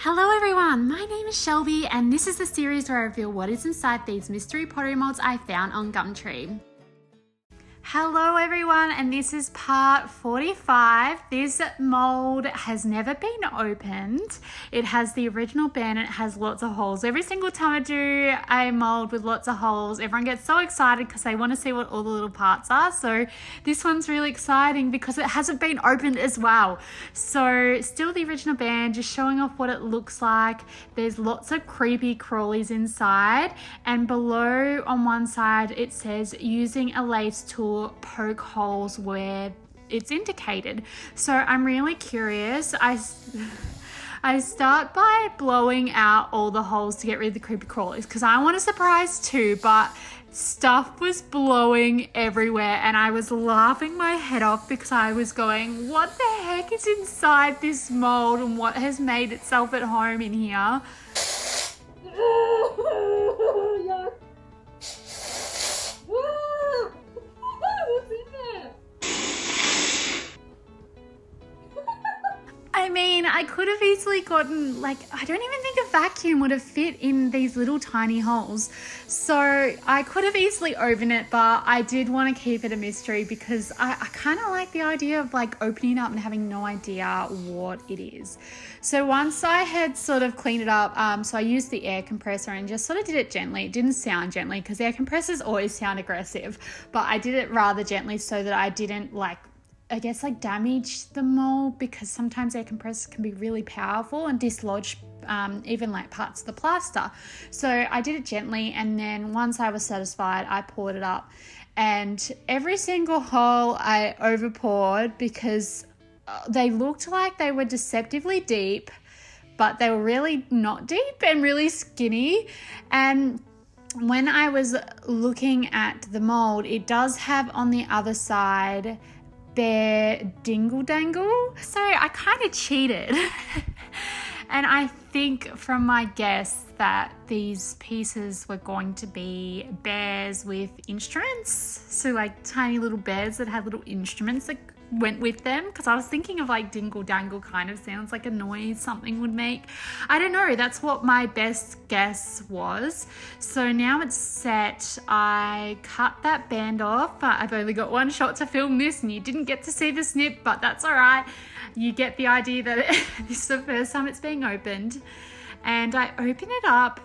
Hello everyone, my name is Shelby and this is the series where I reveal what is inside these mystery pottery molds I found on Gumtree. Hello everyone, and this is part 45. This mold has never been opened. It has the original band and it has lots of holes. Every single time I do a mold with lots of holes, everyone gets so excited because they want to see what all the little parts are. So this one's really exciting because it hasn't been opened as well. So still the original band, just showing off what it looks like. There's lots of creepy crawlies inside, and below on one side it says using a lathe tool, poke holes where it's indicated. So I'm really curious. I start by blowing out all the holes to get rid of the creepy crawlies because I want a surprise too, but stuff was blowing everywhere and I was laughing my head off because I was going, what the heck is inside this mold and what has made itself at home in here? I mean, I could have easily gotten, I don't even think a vacuum would have fit in these little tiny holes. So I could have easily opened it, but I did want to keep it a mystery because I kind of like the idea of opening it up and having no idea what it is. So once I had sort of cleaned it up, so I used the air compressor and just sort of did it gently. It didn't sound gently because air compressors always sound aggressive, but I did it rather gently so that I didn't damage the mold, because sometimes air compressors can be really powerful and dislodge even parts of the plaster. So I did it gently, and then once I was satisfied, I poured it up, and every single hole I over poured because they looked like they were deceptively deep, but they were really not deep and really skinny. And when I was looking at the mold, it does have on the other side bare dingle dangle, so I kind of cheated. And I think from my guess that these pieces were going to be bears with instruments, so tiny little bears that had little instruments that went with them, because I was thinking of dingle dangle kind of sounds like a noise something would make. I don't know, that's what my best guess was. So now it's set. I cut that band off. I've only got one shot to film this and you didn't get to see the snip, but that's all right. You get the idea that this is the first time it's being opened. And I open it up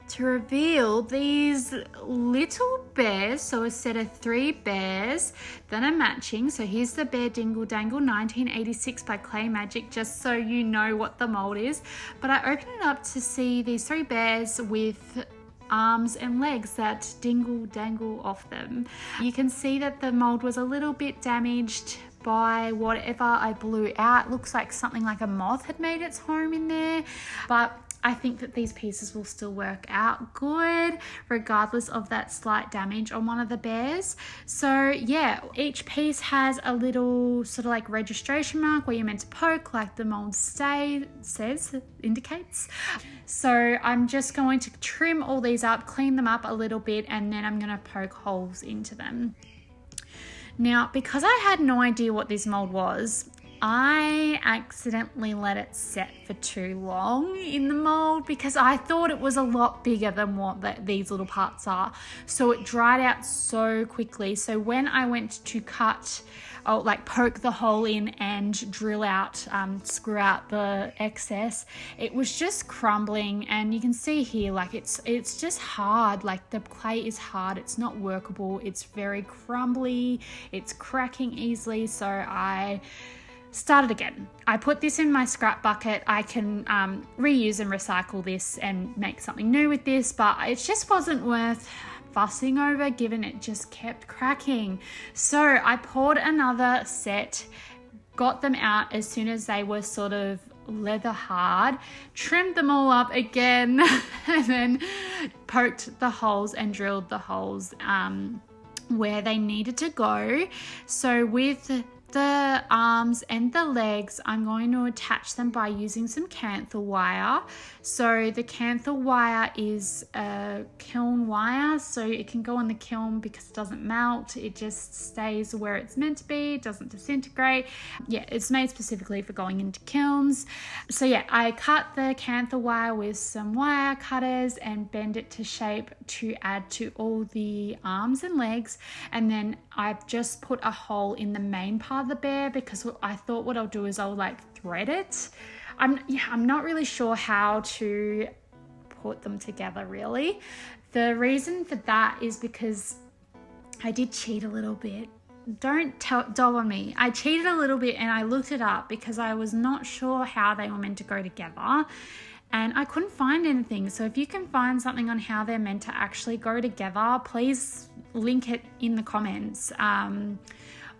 to reveal these little bears, so a set of 3 bears that are matching. So here's the bear dingle dangle 1986 by Clay Magic, just so you know what the mold is. But I open it up to see these 3 bears with arms and legs that dingle dangle off them. You can see that the mold was a little bit damaged by whatever I blew out. It looks like something like a moth had made its home in there, but I think that these pieces will still work out good regardless of that slight damage on one of the bears. So yeah, each piece has a little sort of registration mark where you're meant to poke, like the mold indicates. So I'm just going to trim all these up, clean them up a little bit, and then I'm going to poke holes into them. Now, because I had no idea what this mold was, I accidentally let it set for too long in the mold because I thought it was a lot bigger than what these little parts are. So it dried out so quickly. So when I went to poke the hole in and drill out, screw out the excess, it was just crumbling. And you can see here, it's just hard. The clay is hard. It's not workable. It's very crumbly. It's cracking easily. So I started again. I put this in my scrap bucket. I can reuse and recycle this and make something new with this, but it just wasn't worth fussing over given it just kept cracking. So I poured another set, got them out as soon as they were sort of leather hard, trimmed them all up again, and then poked the holes and drilled the holes where they needed to go. So with the arms and the legs, I'm going to attach them by using some cantha wire. So the cantha wire is a kiln wire, so it can go on the kiln because it doesn't melt. It just stays where it's meant to be, it doesn't disintegrate. Yeah, it's made specifically for going into kilns. So yeah, I cut the cantha wire with some wire cutters and bend it to shape to add to all the arms and legs. And then I've just put a hole in the main part of the bear because I thought what I'll do is I'll like thread it. I'm not really sure how to put them together really. The reason for that is because I did cheat a little bit. Don't doll on me. I cheated a little bit and I looked it up because I was not sure how they were meant to go together. And I couldn't find anything. So if you can find something on how they're meant to actually go together, please link it in the comments,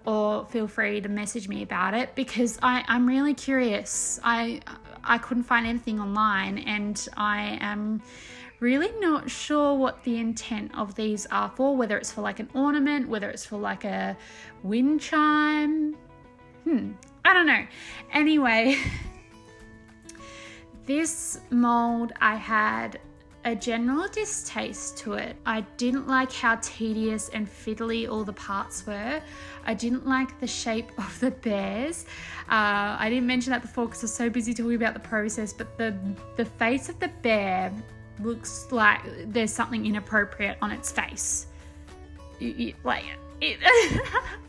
or feel free to message me about it, because I'm really curious. I couldn't find anything online, and I am really not sure what the intent of these are for, whether it's for like an ornament, whether it's for like a wind chime. I don't know. Anyway, this mold, I had a general distaste to it. I didn't like how tedious and fiddly all the parts were. I didn't like the shape of the bears. I didn't mention that before because I was so busy talking about the process, but the face of the bear looks like there's something inappropriate on its face.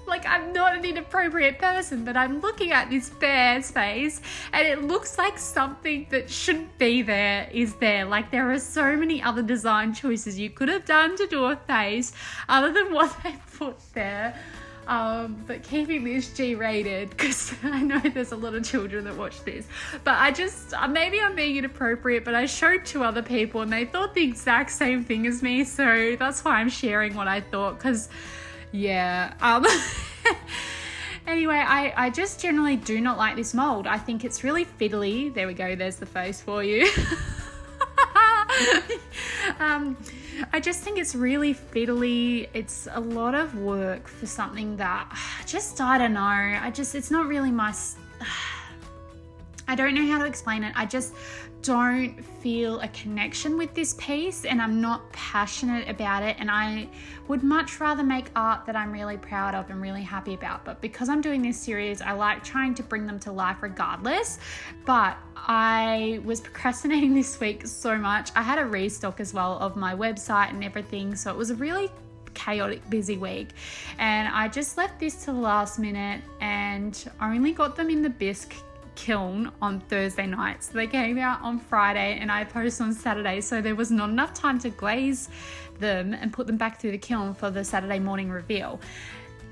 Like I'm not an inappropriate person, but I'm looking at this bear's face and it looks like something that shouldn't be there is there. Like there are so many other design choices you could have done to do a face other than what they put there. But keeping this G-rated, because I know there's a lot of children that watch this, but I just, maybe I'm being inappropriate, but I showed 2 other people and they thought the exact same thing as me, so that's why I'm sharing what I thought, because yeah. Anyway, I just generally do not like this mold. I think it's really fiddly. There we go, there's the face for you. I just think it's really fiddly. It's a lot of work for something that I don't know. It's not really my, I don't know how to explain it. I just don't feel a connection with this piece and I'm not passionate about it, and I would much rather make art that I'm really proud of and really happy about. But because I'm doing this series, I like trying to bring them to life regardless. But I was procrastinating this week so much. I had a restock as well of my website and everything, so it was a really chaotic busy week, and I just left this to the last minute and only got them in the bisque kiln on Thursday night. So they came out on Friday and I posted on Saturday, so there was not enough time to glaze them and put them back through the kiln for the Saturday morning reveal.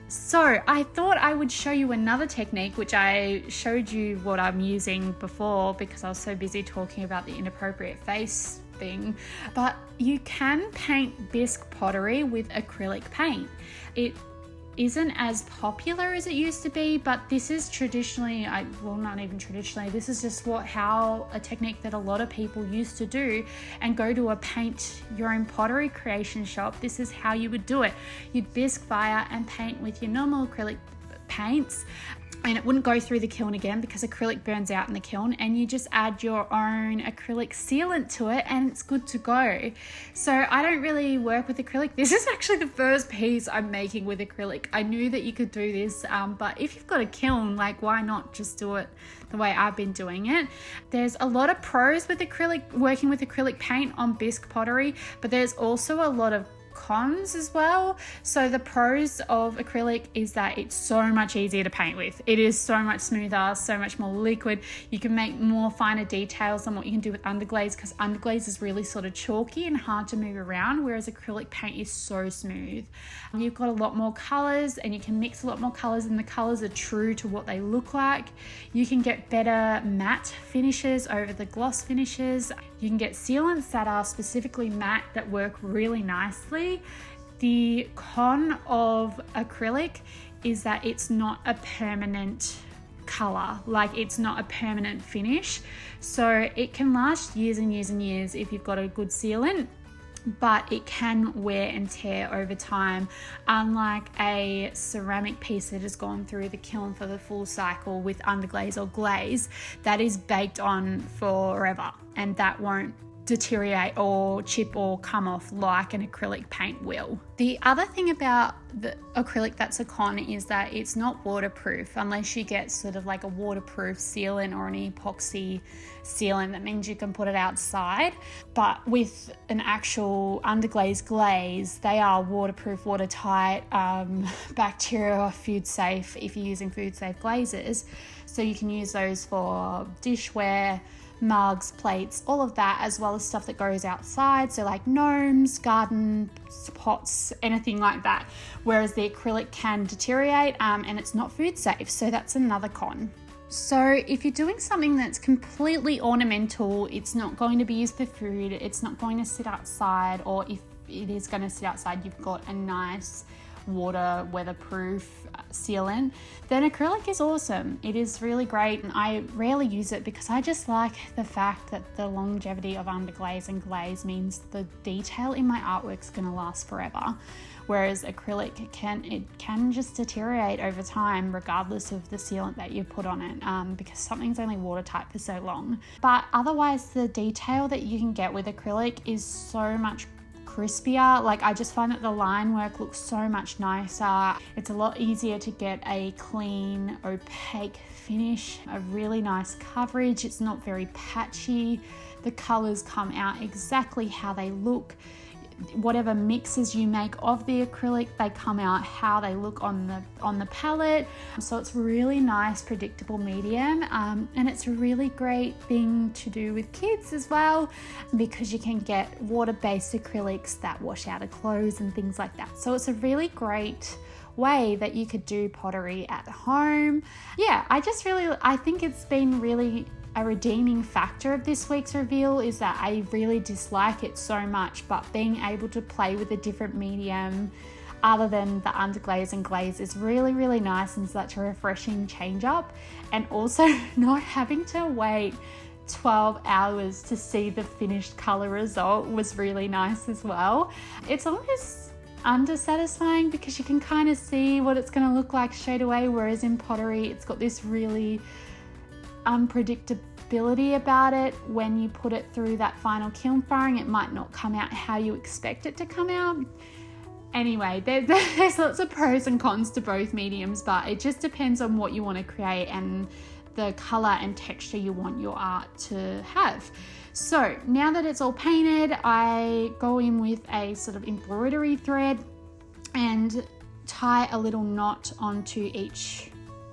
So I thought I would show you another technique, which I showed you what I'm using before because I was so busy talking about the inappropriate face thing. But you can paint bisque pottery with acrylic paint. It isn't as popular as it used to be, but this is traditionally, not even traditionally, this is just how a technique that a lot of people used to do and go to a paint your own pottery creation shop. This is how you would do it. You'd bisque fire and paint with your normal acrylic paints, and it wouldn't go through the kiln again because acrylic burns out in the kiln, and you just add your own acrylic sealant to it and it's good to go. So I don't really work with acrylic. This is actually the first piece I'm making with acrylic. I knew that you could do this, but if you've got a kiln, like why not just do it the way I've been doing it? There's a lot of pros with working with acrylic paint on bisque pottery, but there's also a lot of cons as well. So the pros of acrylic is that it's so much easier to paint with. It is so much smoother, so much more liquid. You can make more finer details than what you can do with underglaze, because underglaze is really sort of chalky and hard to move around, whereas acrylic paint is so smooth. You've got a lot more colors and you can mix a lot more colors, and the colors are true to what they look like. You can get better matte finishes over the gloss finishes. You can get sealants that are specifically matte that work really nicely. The con of acrylic is that it's not a permanent color, like it's not a permanent finish. So it can last years and years and years if you've got a good sealant. but it can wear and tear over time, unlike a ceramic piece that has gone through the kiln for the full cycle with underglaze or glaze that is baked on forever, and that won't deteriorate or chip or come off like an acrylic paint will. The other thing about the acrylic that's a con is that it's not waterproof unless you get sort of like a waterproof sealant or an epoxy sealant. That means you can put it outside, but with an actual underglaze glaze, they are waterproof, watertight, bacteria, food safe if you're using food safe glazes. So you can use those for dishware, mugs, plates, all of that, as well as stuff that goes outside, so like gnomes, garden pots, anything like that, whereas the acrylic can deteriorate and it's not food safe, so that's another con. So if you're doing something that's completely ornamental, it's not going to be used for food, it's not going to sit outside, or if it is going to sit outside, you've got a nice water weatherproof sealant, then acrylic is awesome. It is really great, and I rarely use it because I just like the fact that the longevity of underglaze and glaze means the detail in my artwork's going to last forever, whereas acrylic can just deteriorate over time regardless of the sealant that you put on it, because something's only watertight for so long. But otherwise, the detail that you can get with acrylic is so much crispier. Like, I just find that the line work looks so much nicer. It's a lot easier to get a clean, opaque finish, a really nice coverage. It's not very patchy. The colors come out exactly how they look. Whatever mixes you make of the acrylic, they come out how they look on the palette. So it's really nice, predictable medium, and it's a really great thing to do with kids as well, because you can get water-based acrylics that wash out of clothes and things like that. So it's a really great way that you could do pottery at home. Yeah, I think it's been really a redeeming factor of this week's reveal is that I really dislike it so much, but being able to play with a different medium other than the underglaze and glaze is really, really nice and such a refreshing change up. And also not having to wait 12 hours to see the finished color result was really nice as well. It's almost undersatisfying because you can kind of see what it's going to look like straight away, whereas in pottery it's got this really unpredictability about it. When you put it through that final kiln firing, it might not come out how you expect it to come out. Anyway, there's lots of pros and cons to both mediums, but it just depends on what you want to create and the color and texture you want your art to have. So now that it's all painted, I go in with a sort of embroidery thread and tie a little knot onto each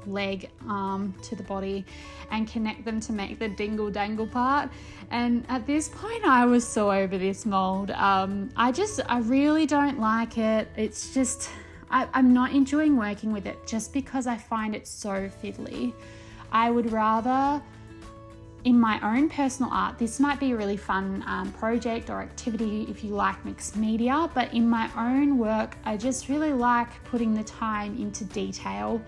leg, to the body, and connect them to make the dingle dangle part. And at this point I was so over this mold. I really don't like it. It's just I'm not enjoying working with it just because I find it so fiddly. I would rather, in my own personal art, this might be a really fun project or activity if you like mixed media, but in my own work I just really like putting the time into detail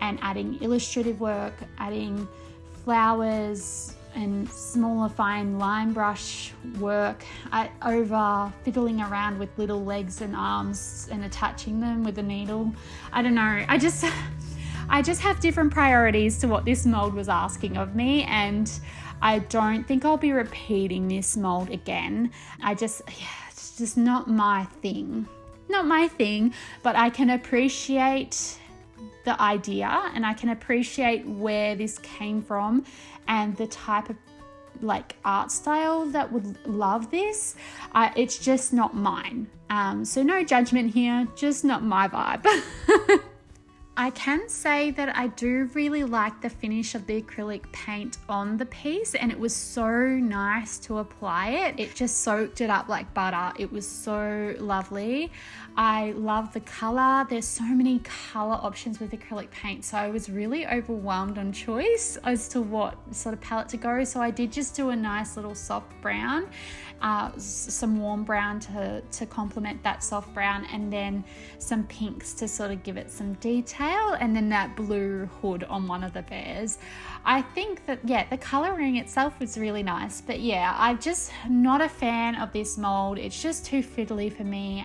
and adding illustrative work, adding flowers and smaller fine line brush work, over fiddling around with little legs and arms and attaching them with a needle. I don't know, I just have different priorities to what this mold was asking of me, and I don't think I'll be repeating this mold again. It's just not my thing. Not my thing, but I can appreciate the idea and I can appreciate where this came from and the type of art style that would love this. It's just not mine. So no judgment here, just not my vibe. I can say that I do really like the finish of the acrylic paint on the piece, and it was so nice to apply it. It just soaked it up like butter. It was so lovely. I love the color. There's so many color options with acrylic paint, so I was really overwhelmed on choice as to what sort of palette to go. So I did just do a nice little soft brown, some warm brown to complement that soft brown, and then some pinks to sort of give it some detail. tail and then that blue hood on one of the bears. I think that, yeah, the colouring itself was really nice, but yeah, I'm just not a fan of this mould. It's just too fiddly for me.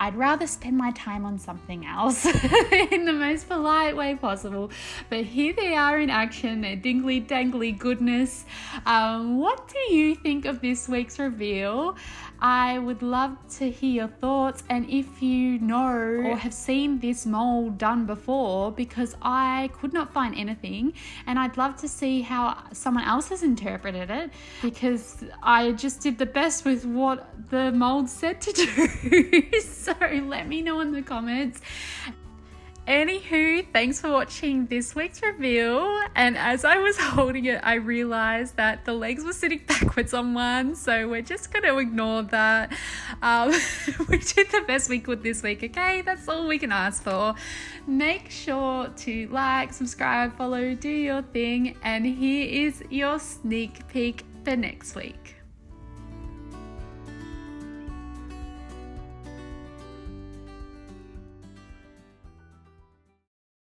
I'd rather spend my time on something else in the most polite way possible. But here they are in action, their dingly dangly goodness. What do you think of this week's reveal? I would love to hear your thoughts, and if you know or have seen this mould done before, because I could not find anything, and I'd love to see how someone else has interpreted it, because I just did the best with what the mould said to do. So let me know in the comments. Anywho, thanks for watching this week's reveal, and as I was holding it I realised that the legs were sitting backwards on one, so we're just going to ignore that. We did the best we could this week, okay? That's all we can ask for. Make sure to like, subscribe, follow, do your thing, and here is your sneak peek for next week.